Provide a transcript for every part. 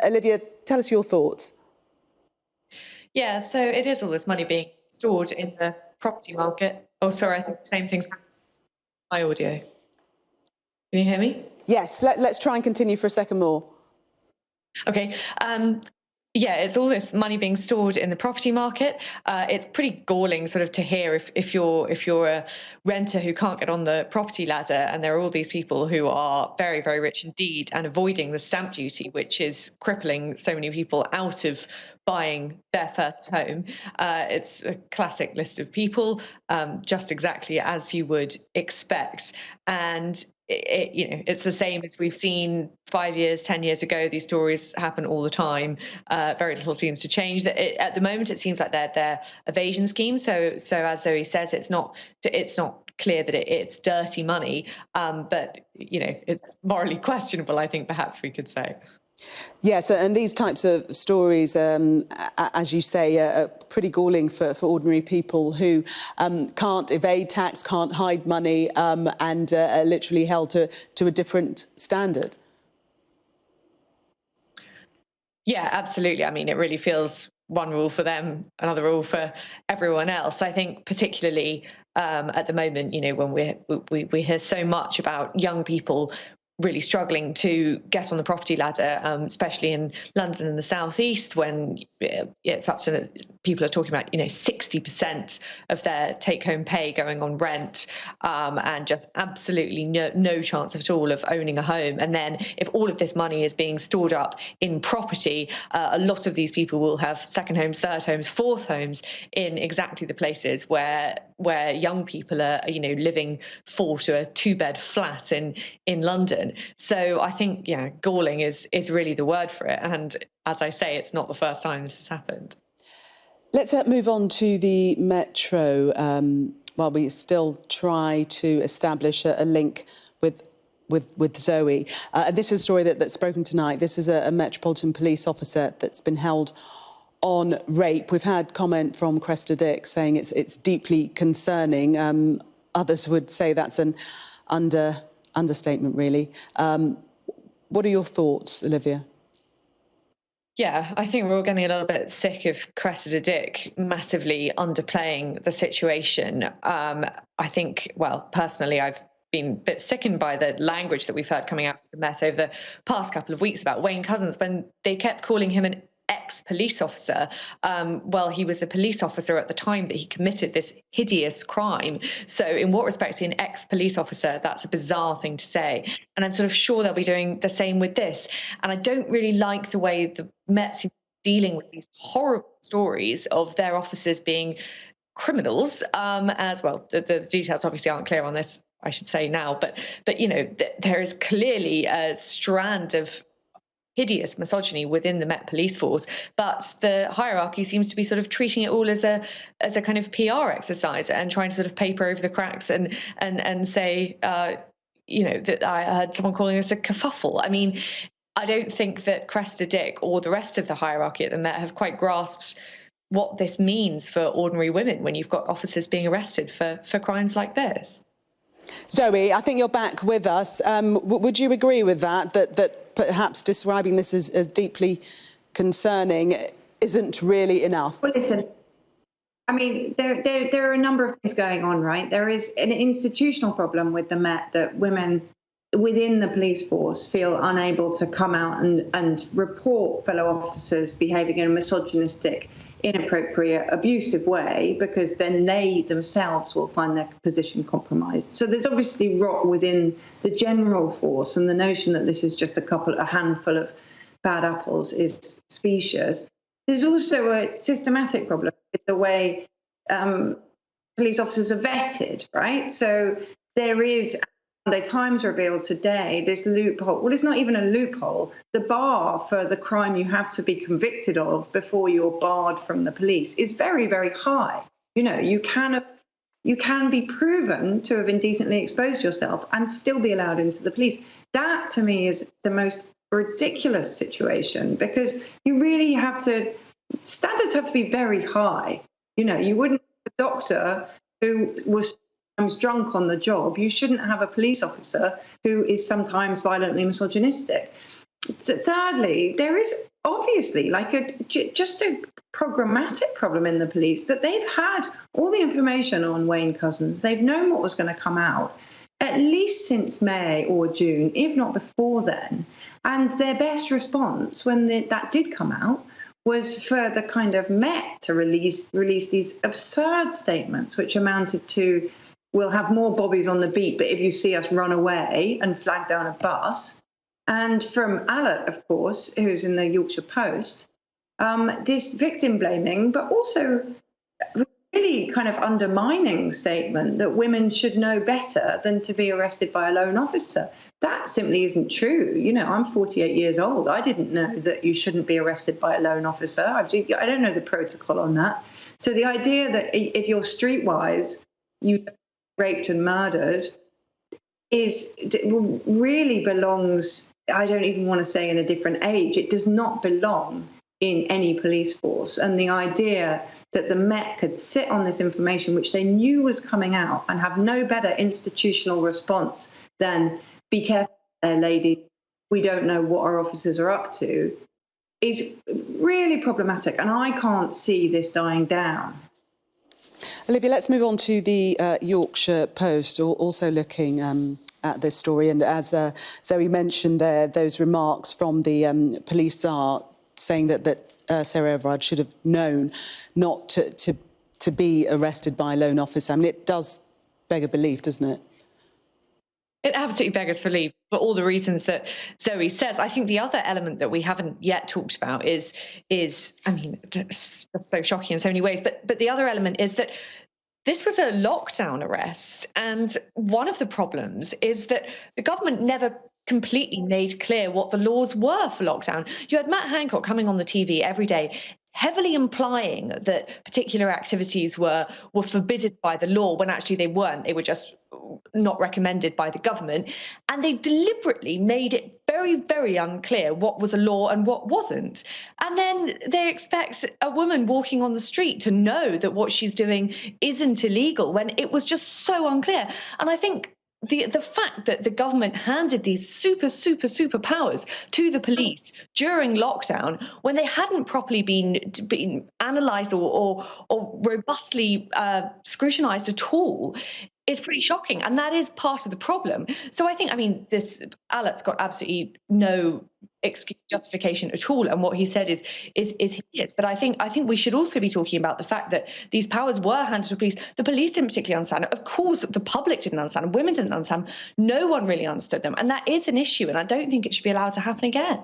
Olivia, tell us your thoughts. Yeah, so it is all this money being stored in the property market. Oh, sorry, I think the same thing's happening with my audio. Can you hear me? Yes, let's try and continue for a second more. Okay. Yeah, it's all this money being stored in the property market. It's pretty galling, sort of, to hear if you're a renter who can't get on the property ladder, and there are all these people who are very, very rich indeed and avoiding the stamp duty, which is crippling so many people out of buying their first home. It's a classic list of people, just exactly as you would expect, and it's the same as we've seen 5 years, 10 years ago. These stories happen all the time. Very little seems to change. At the moment, it seems like they're evasion schemes. So as Zoe says, it's not clear that it's dirty money, but it's morally questionable, I think, perhaps we could say. Yes, and these types of stories, as you say, are pretty galling for ordinary people who can't evade tax, can't hide money, and are literally held to a different standard. Yeah, absolutely. I mean, it really feels one rule for them, another rule for everyone else. I think particularly at the moment, when we hear so much about young people really struggling to get on the property ladder, especially in London and the southeast, when it's up to, people are talking about 60% of their take-home pay going on rent, and just absolutely no chance at all of owning a home. And then if all of this money is being stored up in property, a lot of these people will have second homes, third homes, fourth homes in exactly the places where young people are living 4 to a 2-bed flat in London. So I think, galling is really the word for it. And as I say, it's not the first time this has happened. Let's move on to the Metro while we still try to establish a link with Zoe. This is a story that's broken tonight. This is a Metropolitan Police officer that's been held on rape. We've had comment from Cressida Dick saying it's deeply concerning. Others would say that's an understatement, really. What are your thoughts, Olivia? Yeah, I think we're all getting a little bit sick of Cressida Dick massively underplaying the situation. I think, well, personally, I've been a bit sickened by the language that we've heard coming out of the Met over the past couple of weeks about Wayne Couzens, when they kept calling him an ex-police officer. Well, he was a police officer at the time that he committed this hideous crime. So in what respect is he an ex-police officer? That's a bizarre thing to say. And I'm sort of sure they'll be doing the same with this. And I don't really like the way the Met seem to be dealing with these horrible stories of their officers being criminals, as well. The details obviously aren't clear on this, I should say now, but there is clearly a strand of hideous misogyny within the Met Police force, but the hierarchy seems to be sort of treating it all as a kind of PR exercise and trying to sort of paper over the cracks and say, that I heard someone calling this a kerfuffle. I mean, I don't think that Cressida Dick or the rest of the hierarchy at the Met have quite grasped what this means for ordinary women when you've got officers being arrested for crimes like this. Zoe, I think you're back with us. Would you agree with that perhaps describing this as deeply concerning isn't really enough? Well, listen, I mean, there are a number of things going on, right? There is an institutional problem with the Met that women within the police force feel unable to come out and report fellow officers behaving in a misogynistic, inappropriate, abusive way, because then they themselves will find their position compromised. So there's obviously rot within the general force, and the notion that this is just a handful of bad apples is specious. There's also a systematic problem with the way police officers are vetted, right? So there is, Sunday Times revealed today, this loophole. Well, it's not even a loophole. The bar for the crime you have to be convicted of before you're barred from the police is very, very high. You can be proven to have indecently exposed yourself and still be allowed into the police. That, to me, is the most ridiculous situation, because you really standards have to be very high. You wouldn't have a doctor who was drunk on the job. You shouldn't have a police officer who is sometimes violently misogynistic. thirdly, there is obviously just a programmatic problem in the police, that they've had all the information on Wayne Couzens. They've known what was going to come out at least since May or June, if not before then. And their best response when that did come out was for the kind of Met to release these absurd statements, which amounted to, we'll have more bobbies on the beat, but if you see us, run away, and flag down a bus. And from Alert, of course, who's in the Yorkshire Post, this victim blaming, but also really kind of undermining statement that women should know better than to be arrested by a lone officer. That simply isn't true. You know, I'm 48 years old. I didn't know that you shouldn't be arrested by a lone officer. I don't know the protocol on that. So the idea that if you're streetwise, you raped and murdered really belongs, I don't even want to say in a different age. It does not belong in any police force. And the idea that the Met could sit on this information, which they knew was coming out, and have no better institutional response than, be careful there, lady, we don't know what our officers are up to, is really problematic. And I can't see this dying down. Olivia, let's move on to the Yorkshire Post, also looking at this story. And as Zoe mentioned there, those remarks from the police are saying that Sarah Everard should have known not to be arrested by a lone officer. I mean, it does beg a belief, doesn't it? It absolutely beggars belief for all the reasons that Zoe says. I think the other element that we haven't yet talked about is I mean, it's so shocking in so many ways, but the other element is that this was a lockdown arrest. And one of the problems is that the government never completely made clear what the laws were for lockdown. You had Matt Hancock coming on the TV every day, heavily implying that particular activities were forbidden by the law, when actually they weren't. They were just not recommended by the government. And they deliberately made it very, very unclear what was a law and what wasn't. And then they expect a woman walking on the street to know that what she's doing isn't illegal, when it was just so unclear. And I think the fact that the government handed these super powers to the police during lockdown, when they hadn't properly been analysed or robustly scrutinised at all, is pretty shocking. And that is part of the problem. So I think, I mean, this Alert's got absolutely no excuse, justification at all, and what he said is hideous. But I think we should also be talking about the fact that these powers were handed to the police. The police didn't particularly understand it. Of course, the public didn't understand. Women didn't understand. No one really understood them, and that is an issue. And I don't think it should be allowed to happen again.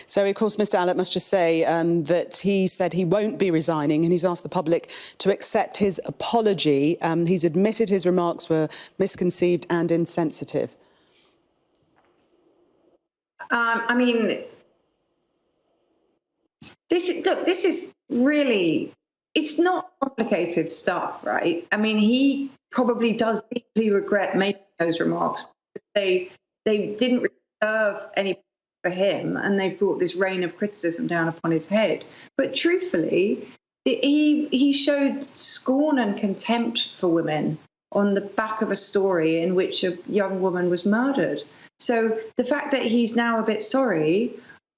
So, of course, Mr Alert must just say that he said he won't be resigning, and he's asked the public to accept his apology. He's admitted his remarks were misconceived and insensitive. I mean, this is really, it's not complicated stuff, right? I mean, he probably does deeply regret making those remarks. They didn't serve any for him, and they've brought this rain of criticism down upon his head. But truthfully, he showed scorn and contempt for women on the back of a story in which a young woman was murdered. So the fact that he's now a bit sorry,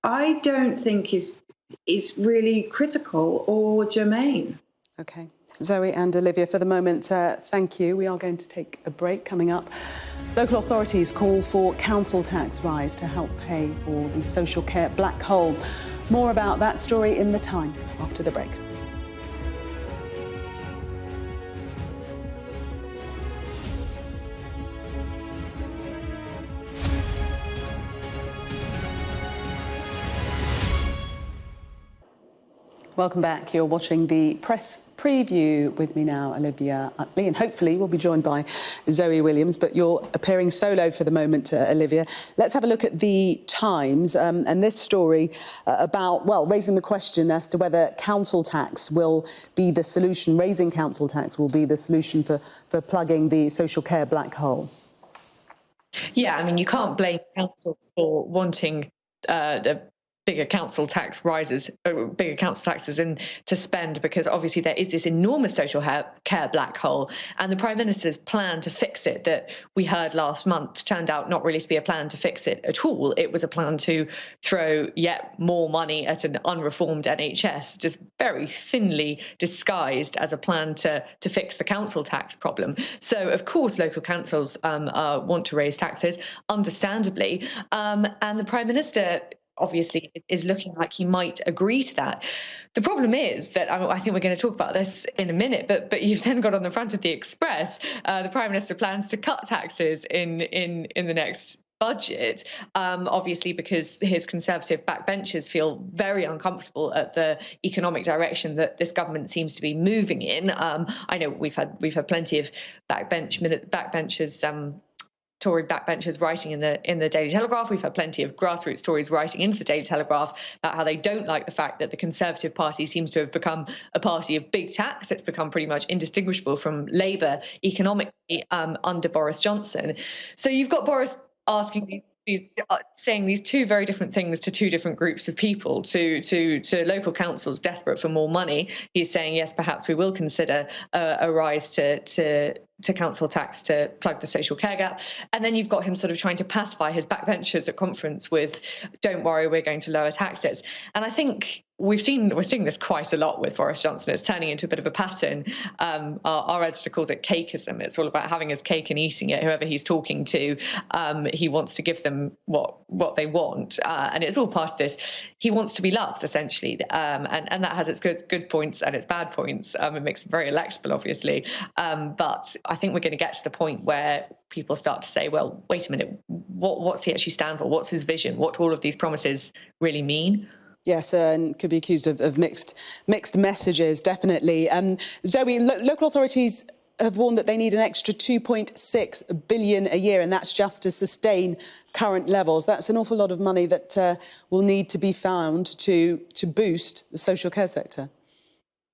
I don't think is really critical or germane. OK. Zoe and Olivia, for the moment, thank you. We are going to take a break. Coming up, local authorities call for council tax rise to help pay for the social care black hole. More about that story in The Times after the break. Welcome back. You're watching the press preview with me now, Olivia Utley, and hopefully we'll be joined by Zoe Williams, but you're appearing solo for the moment, Olivia. Let's have a look at the Times and this story about, well, raising the question as to whether council tax will be the solution, raising council tax will be the solution for plugging the social care black hole. Yeah, I mean, you can't blame councils for wanting bigger council tax rises, bigger council taxes in to spend, because obviously there is this enormous social care black hole. And the Prime Minister's plan to fix it that we heard last month turned out not really to be a plan to fix it at all. It was a plan to throw yet more money at an unreformed NHS, just very thinly disguised as a plan to fix the council tax problem. So, of course, local councils want to raise taxes, understandably. And the Prime Minister obviously is looking like he might agree to that. The problem is that, I think we're going to talk about this in a minute, but you've then got on the front of the Express, the Prime Minister plans to cut taxes in the next budget, obviously because his Conservative backbenchers feel very uncomfortable at the economic direction that this government seems to be moving in. I know we've had plenty of backbenchers. Tory backbenchers writing in the Daily Telegraph. We've had plenty of grassroots Tories writing into the Daily Telegraph about how they don't like the fact that the Conservative Party seems to have become a party of big tax. It's become pretty much indistinguishable from Labour economically under Boris Johnson. So you've got Boris saying these two very different things to two different groups of people, to local councils desperate for more money. He's saying, yes, perhaps we will consider a rise to council tax to plug the social care gap. And then you've got him sort of trying to pacify his backbenchers at conference with, don't worry, we're going to lower taxes. And I think we're seeing this quite a lot with Boris Johnson. It's turning into a bit of a pattern. Our editor calls it cakeism. It's all about having his cake and eating it. Whoever he's talking to, he wants to give them what they want. And it's all part of this. He wants to be loved, essentially. And that has its good points and its bad points. It makes him very electable, obviously. But I think we're going to get to the point where people start to say, well, wait a minute, what's he actually stand for? What's his vision? What do all of these promises really mean? Yes, and could be accused of mixed messages, definitely. Zoe, local authorities have warned that they need an extra 2.6 billion a year, and that's just to sustain current levels. That's an awful lot of money that will need to be found to boost the social care sector.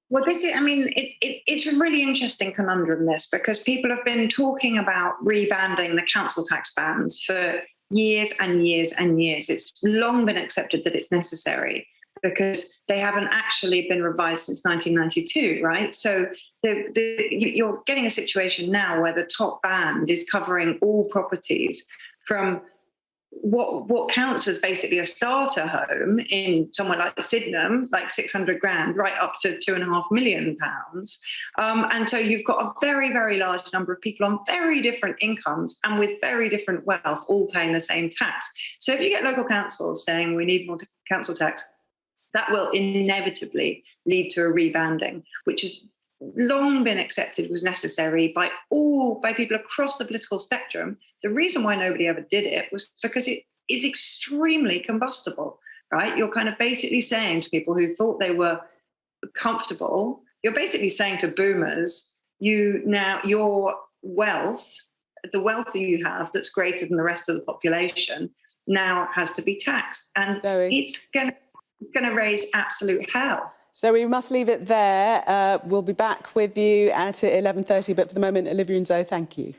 Well, it's a really interesting conundrum, this, because people have been talking about rebanding the council tax bands for years and years and years. It's long been accepted that it's necessary because they haven't actually been revised since 1992, right? So you're getting a situation now where the top band is covering all properties from what counts as basically a starter home in somewhere like Sydenham, like 600 grand, right up to £2.5 million. And so you've got a very, very large number of people on very different incomes and with very different wealth, all paying the same tax. So if you get local councils saying we need more council tax, that will inevitably lead to a rebanding, which has long been accepted was necessary by people across the political spectrum. The reason why nobody ever did it was because it is extremely combustible, right? You're kind of basically saying to people who thought they were comfortable, you're basically saying to boomers, your wealth, the wealth that you have that's greater than the rest of the population, now has to be taxed. And it's going to raise absolute hell. So we must leave it there. We'll be back with you at 11:30, but for the moment, Olivia and Zoe, thank you.